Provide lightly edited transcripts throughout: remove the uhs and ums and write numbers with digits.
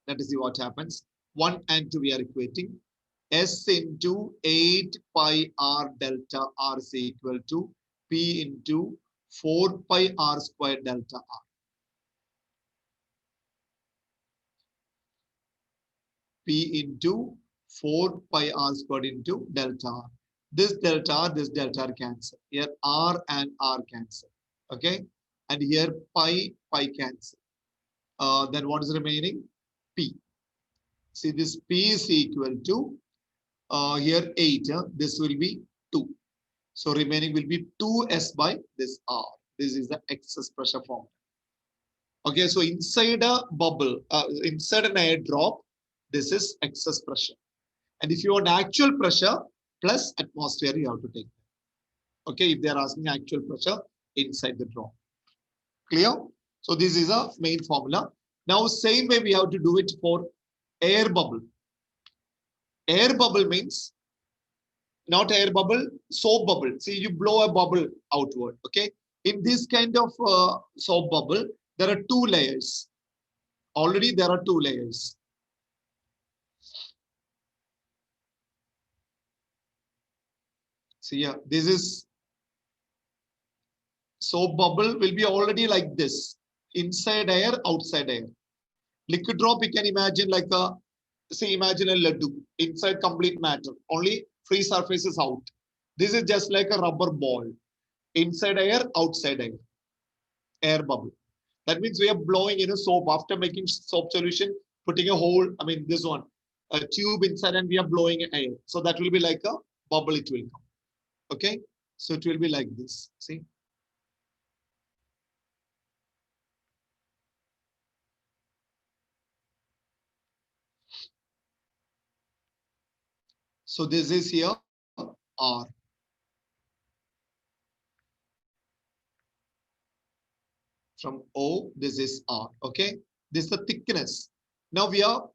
Let us see what happens. 1 and 2 we are equating. S into 8 pi r delta r is equal to P into 4 pi r squared delta r. P into 4 pi r squared into delta r. This delta r cancel. Here r and r cancel. Okay. And here pi cancel. Then what is remaining? P. See, this P is equal to here 8. This will be 2. So remaining will be 2s by this r. This is the excess pressure form. Okay, so inside a bubble, inside an air drop, this is excess pressure. And if you want actual pressure plus atmosphere, you have to take. Okay, if they are asking actual pressure inside the drop. Clear? So this is a main formula. Now, same way we have to do it for air bubble. Air bubble means not air bubble, soap bubble. See, you blow a bubble outward. Okay. In this kind of soap bubble, there are 2 layers. Already there are 2 layers. See, yeah, this is soap bubble will be already like this. Inside air, outside air. Liquid drop, you can imagine like a, say, imagine a laddu. Inside complete matter. Only free surface is out. This is just like a rubber ball. Inside air, outside air. Air bubble. That means we are blowing in a soap after making soap solution, putting a hole, I mean, this one, a tube inside and we are blowing air. So that will be like a bubble, it will come. Okay. So it will be like this. See. So this is here R. From O, this is R. Okay. This is the thickness. Now we are,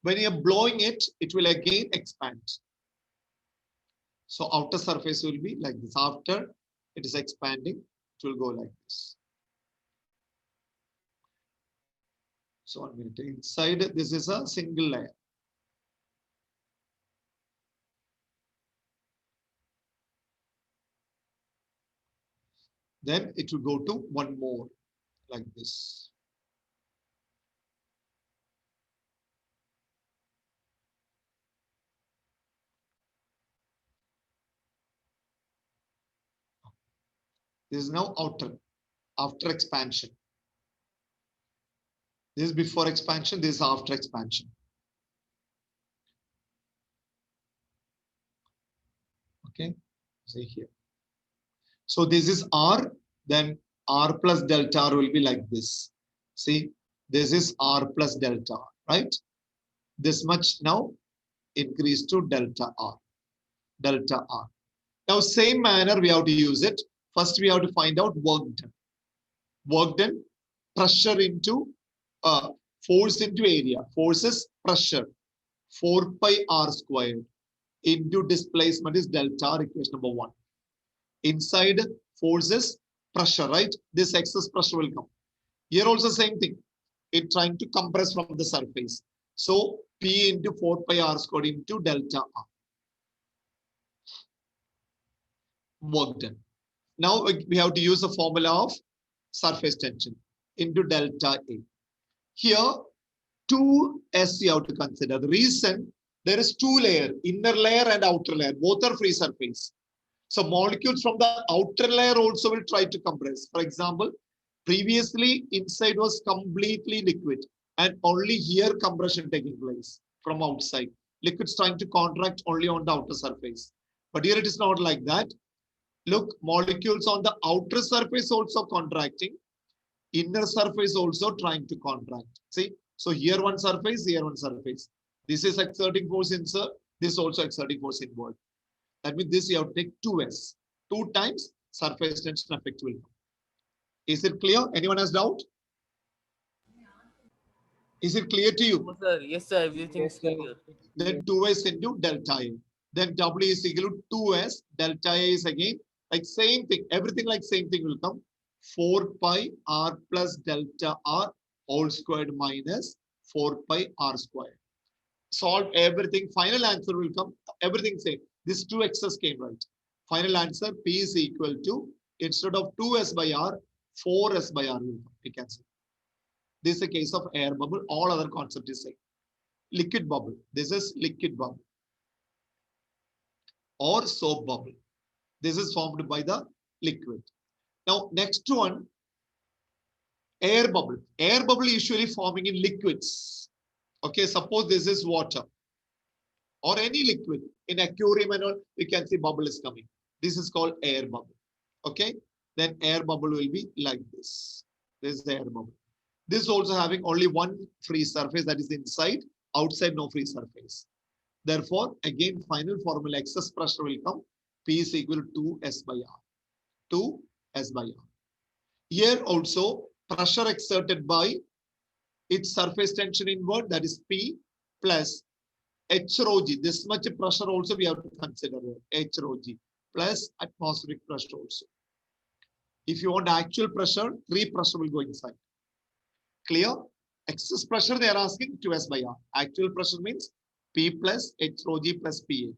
when you are blowing it, it will again expand. So outer surface will be like this. After it is expanding, it will go like this. So 1 minute. Inside, this is a single layer. Then it will go to one more like this. This is now outer, after expansion. This is before expansion, this is after expansion. Okay, see here. So this is R, then R plus delta R will be like this. See, this is R plus delta R, right? This much now increase to delta R, delta R. Now, same manner we have to use it. First, we have to find out work done. Work done, pressure into force into area. Force is pressure. 4 pi r squared into displacement is delta R, equation number 1. Inside force is pressure, right? This excess pressure will come. Here also same thing. It trying to compress from the surface. So P into 4 pi r squared into delta R. Work done. Now we have to use the formula of surface tension into delta A. Here, 2s you have to consider. The reason there is 2 layers, inner layer and outer layer. Both are free surface. So molecules from the outer layer also will try to compress. For example, previously inside was completely liquid and only here compression taking place from outside. Liquids trying to contract only on the outer surface. But here it is not like that. Look, molecules on the outer surface also contracting, inner surface also trying to contract. See, so here one surface, here one surface. This is exerting force inside, this also exerting force inward. That means this you have to take 2s. 2 times surface tension effect will come. Is it clear? Anyone has doubt? Is it clear to you? No, sir. Yes, sir. Everything's clear. Then 2s into delta A. Then W is equal to 2s. Delta A is again like same thing. Everything like same thing will come. 4 pi r plus delta R whole squared minus 4 pi r square. Solve everything. Final answer will come. Everything same. This 2x's came right. Final answer P is equal to, instead of 2s by r, 4s by r will come. You can see. This is a case of air bubble. All other concept is same. Liquid bubble. This is liquid bubble or soap bubble. This is formed by the liquid. Now, next one, air bubble. Air bubble usually forming in liquids. Okay, suppose this is water or any liquid. In aquarium and all, you can see bubble is coming. This is called air bubble. Okay, then air bubble will be like this. This is the air bubble. This is also having only one free surface, that is inside, outside no free surface. Therefore, again, final formula, excess pressure will come. P is equal to 2s by r. 2s by r. Here also, pressure exerted by its surface tension inward, that is P, plus H rho g. This much pressure also we have to consider here. H rho g plus atmospheric pressure also. If you want actual pressure, free pressure will go inside. Clear? Excess pressure they are asking 2s by r. Actual pressure means P plus H rho g plus Pa.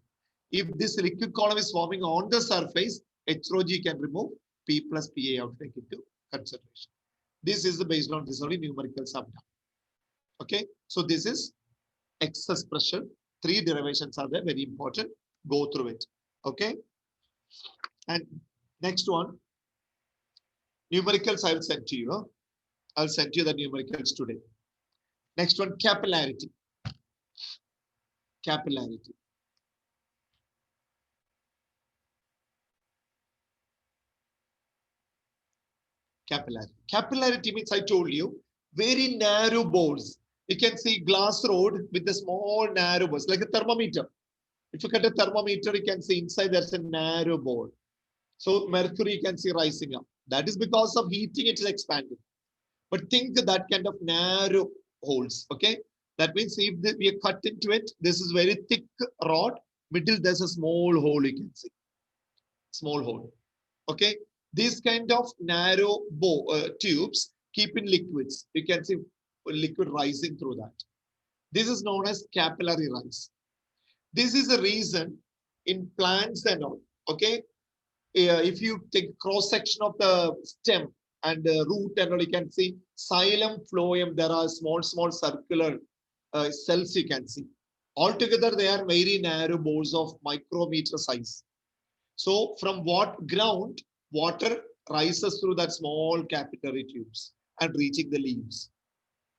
If this liquid column is forming on the surface, H rho g can remove, P plus Pa out, take into consideration. This is based on this only numerical sum. Okay, so this is excess pressure. 3 derivations are there, very important. Go through it. Okay, and next one, numericals I will send to you. Huh? I'll send you the numericals today. Next one, capillarity. Capillarity. Capillarity. Capillarity means, I told you, very narrow bores. You can see glass rod with a small narrow bores, like a thermometer. If you cut a thermometer, you can see inside there's a narrow bore. So mercury you can see rising up. That is because of heating, it is expanding. But think that kind of narrow holes. Okay, that means if we are cut into it, this is very thick rod. Middle there's a small hole, you can see. Small hole. Okay, these kind of narrow tubes keep in liquids. You can see liquid rising through that. This is known as capillary rise. This is the reason in plants and all. Okay, if you take cross section of the stem and the root and all, you can see xylem, phloem. There are small circular cells you can see. Altogether, they are very narrow bores of micrometer size. So from what ground, water rises through that small capillary tubes and reaching the leaves.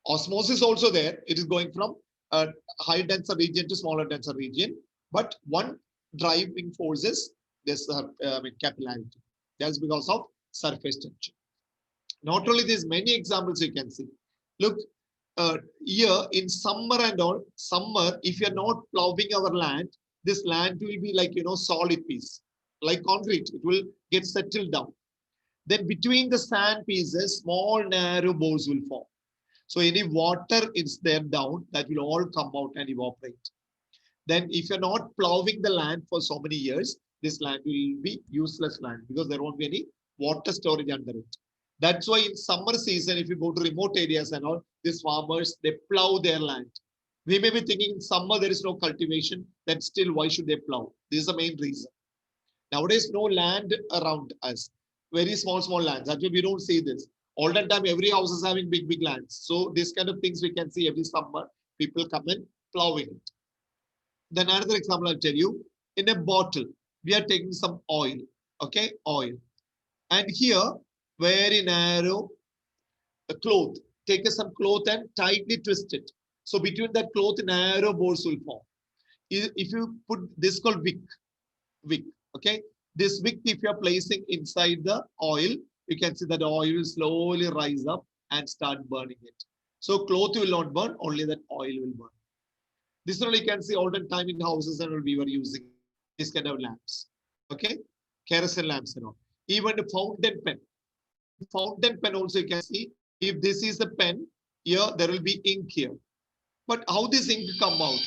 Osmosis also there. It is going from a high denser region to smaller denser region. But one driving force is this capillarity. That's because of surface tension. Not only this, many examples you can see. Look, here in summer and all, summer, if you're not plowing our land, this land will be like, solid piece, like concrete. It will get settled down. Then between the sand pieces, small narrow bores will form. So any water is there down, that will all come out and evaporate. Then if you're not plowing the land for so many years, this land will be useless land because there won't be any water storage under it. That's why in summer season, if you go to remote areas and all, these farmers, they plow their land. We may be thinking in summer there is no cultivation, then still why should they plow? This is the main reason. Nowadays, no land around us. Very small lands. That's why we don't see this. Olden time, every house is having big lands. So this kind of things we can see every summer. People come and plowing it. Then another example I'll tell you. In a bottle, we are taking some oil. Okay, oil. And here, very narrow cloth. Take some cloth and tightly twist it. So between that cloth, narrow bores will form. If you put this called wick. Okay, this wick, if you are placing inside the oil, you can see that the oil will slowly rise up and start burning it. So cloth will not burn, only that oil will burn. This only you can see olden time in houses and we were using this kind of lamps. Okay, kerosene lamps and all. Even the fountain pen. Fountain pen also you can see, if this is a pen, here there will be ink here. But how this ink come out?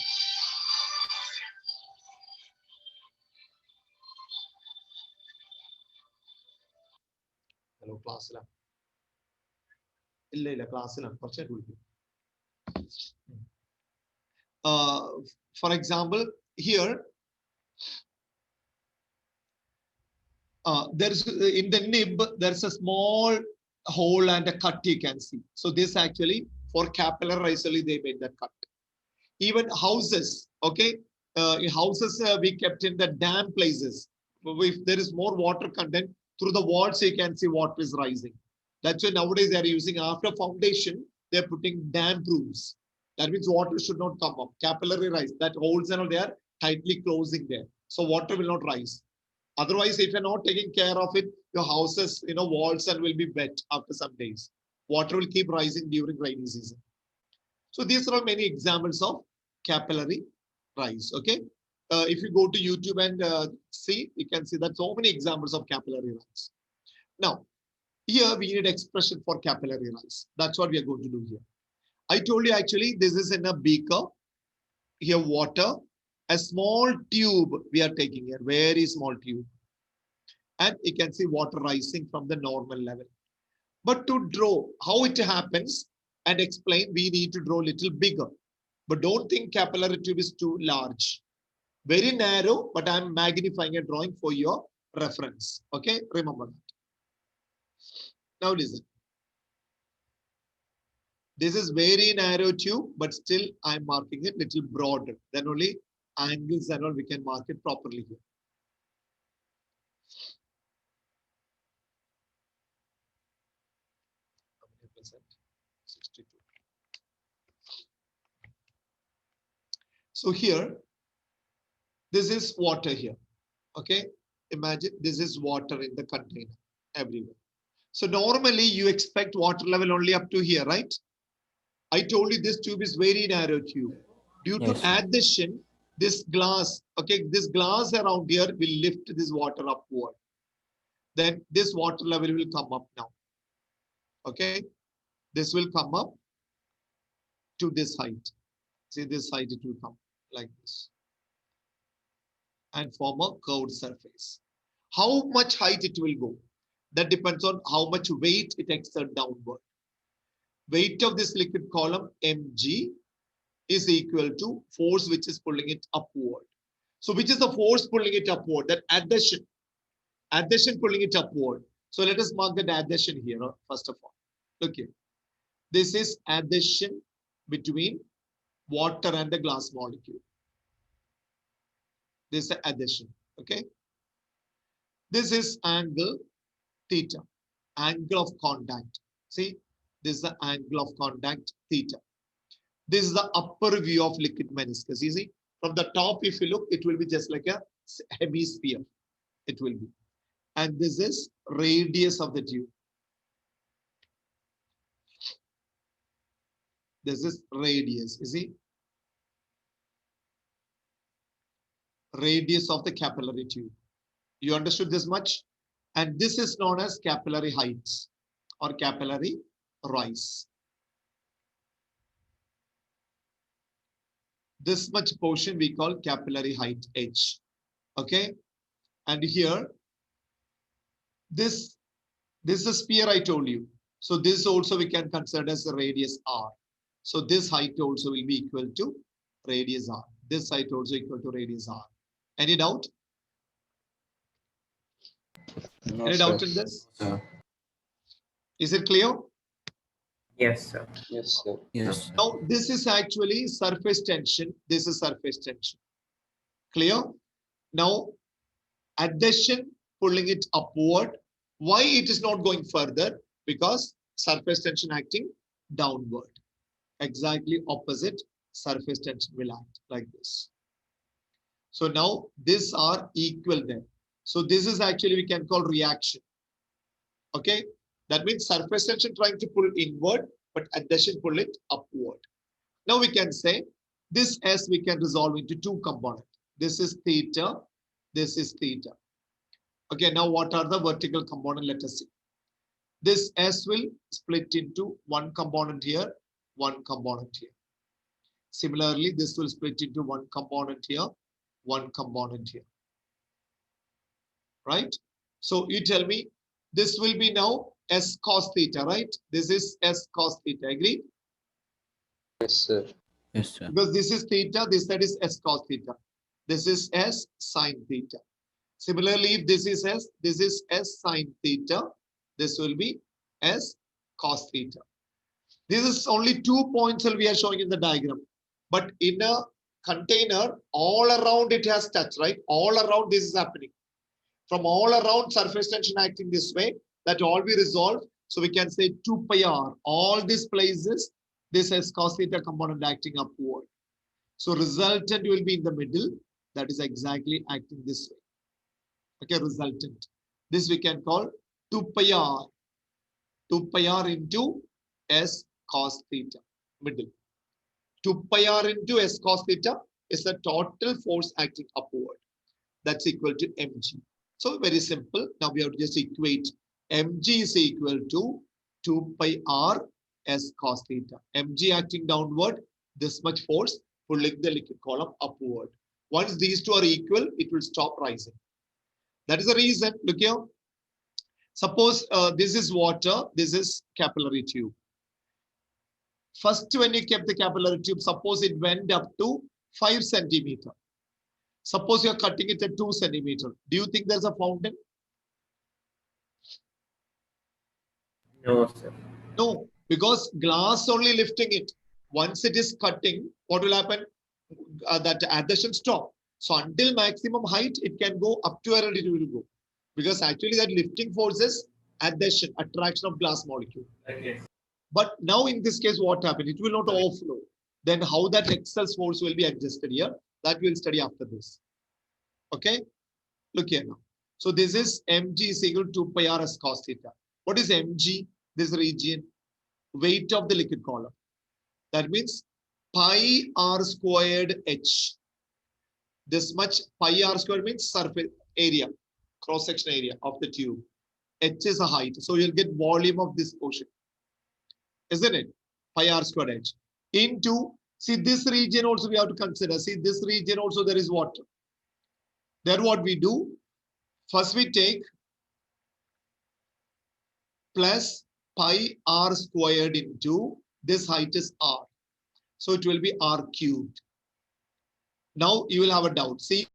Hello, class. Class. For example, here, there's in the nib, there's a small hole and a cut you can see. So this actually for capillary only they made that cut. Even houses, okay, in houses we kept in the damp places. If there is more water content through the walls, you can see water is rising. That's why nowadays they are using after foundation, they're putting damp roofs. That means water should not come up. Capillary rise, that holes and all they are tightly closing there. So water will not rise. Otherwise, if you're not taking care of it, your houses, walls and will be wet after some days. Water will keep rising during rainy season. So these are all many examples of capillary rise. Okay. If you go to YouTube and see, you can see that so many examples of capillary rise. Now, here we need expression for capillary rise. That's what we are going to do here. I told you actually this is in a beaker. Here water, a small tube we are taking here, very small tube. And you can see water rising from the normal level. But to draw how it happens and explain, we need to draw a little bigger. But don't think capillary tube is too large. Very narrow, but I'm magnifying a drawing for your reference. Okay, remember that. Now listen. This is very narrow tube, but still I'm marking it little broader. Then only angles and all we can mark it properly here. How many percent? 62. So here, this is water here. Okay, imagine this is water in the container everywhere. So normally you expect water level only up to here, right? I told you this tube is very narrow tube. Due to Yes. adhesion, this glass, okay, this glass around here will lift this water upward. Then this water level will come up now. Okay, this will come up to this height. See this height, it will come like this and form a curved surface. How much height it will go? That depends on how much weight it exerts downward. Weight of this liquid column mg is equal to force which is pulling it upward. So which is the force pulling it upward? That adhesion. Adhesion pulling it upward. So let us mark that adhesion here first of all. Look here. This is adhesion between water and the glass molecule. This is adhesion. Okay. This is angle theta, angle of contact. See, this is the angle of contact theta. This is the upper view of liquid meniscus. You see, from the top, if you look, it will be just like a hemisphere. It will be. And this is radius of the tube. This is radius. You see, radius of the capillary tube. You understood this much? And this is known as capillary heights or capillary rise. This much portion we call capillary height H. Okay. And here, this is a sphere I told you. So this also we can consider as a radius R. So this height also will be equal to radius R. This height also equal to radius R. Any doubt? No, Any sir. doubt in this? Is it clear? Yes, sir. Yes, sir. Yes. Now, this is actually surface tension. This is surface tension. Clear? Now, adhesion pulling it upward. Why it is not going further? Because surface tension acting downward. Exactly opposite surface tension will act like this. So now these are equal there. So this is actually we can call reaction. Okay. That means surface tension trying to pull inward, but adhesion pull it upward. Now we can say this S we can resolve into two components. This is theta. This is theta. Okay. Now what are the vertical component? Let us see. This S will split into one component here, one component here. Similarly, this will split into one component here, one component here. Right? So you tell me this will be now S cos theta, right? This is S cos theta. Agree? Yes, sir. Yes, sir. Because this is theta, this side is s cos theta. This is s sine theta. Similarly, if this is s sine theta. This will be s cos theta. This is only 2 points that we are showing in the diagram. But in a container, all around it has touch, right? All around this is happening. From all around surface tension acting this way, that all be resolved. So we can say 2 pi r. All these places, this is cos theta component acting upward. So resultant will be in the middle. That is exactly acting this way. Okay, resultant. This we can call 2 pi r. 2 pi r into s cos theta, middle. 2 pi r into s cos theta is the total force acting upward. That's equal to mg. So very simple. Now we have to just equate mg is equal to 2 pi r s cos theta. Mg acting downward, this much force pulling the liquid column upward. Once these two are equal, it will stop rising. That is the reason. Look here. Suppose this is water, this is capillary tube. First, when you kept the capillary tube, suppose it went up to 5 centimeter. Suppose you're cutting it at 2 centimeter. Do you think there's a fountain? No, sir. No, because glass only lifting it. Once it is cutting, what will happen? That adhesion stop. So until maximum height, it can go up to where it will go. Because actually that lifting force is adhesion, attraction of glass molecule. Okay. But now in this case, what happened? It will not overflow. Then how that excess force will be adjusted here, that we'll study after this. Okay, look here now. So this is mg is equal to pi r s cos theta. What is mg? This region, weight of the liquid column. That means pi r squared h. This much pi r squared means surface area, cross section area of the tube. H is a height. So you'll get volume of this portion. Isn't it? Pi r squared h. Into, see this region also we have to consider. See this region also there is water. Then what we do? First we take plus pi r squared into this height is r. So it will be r cubed. Now you will have a doubt. See,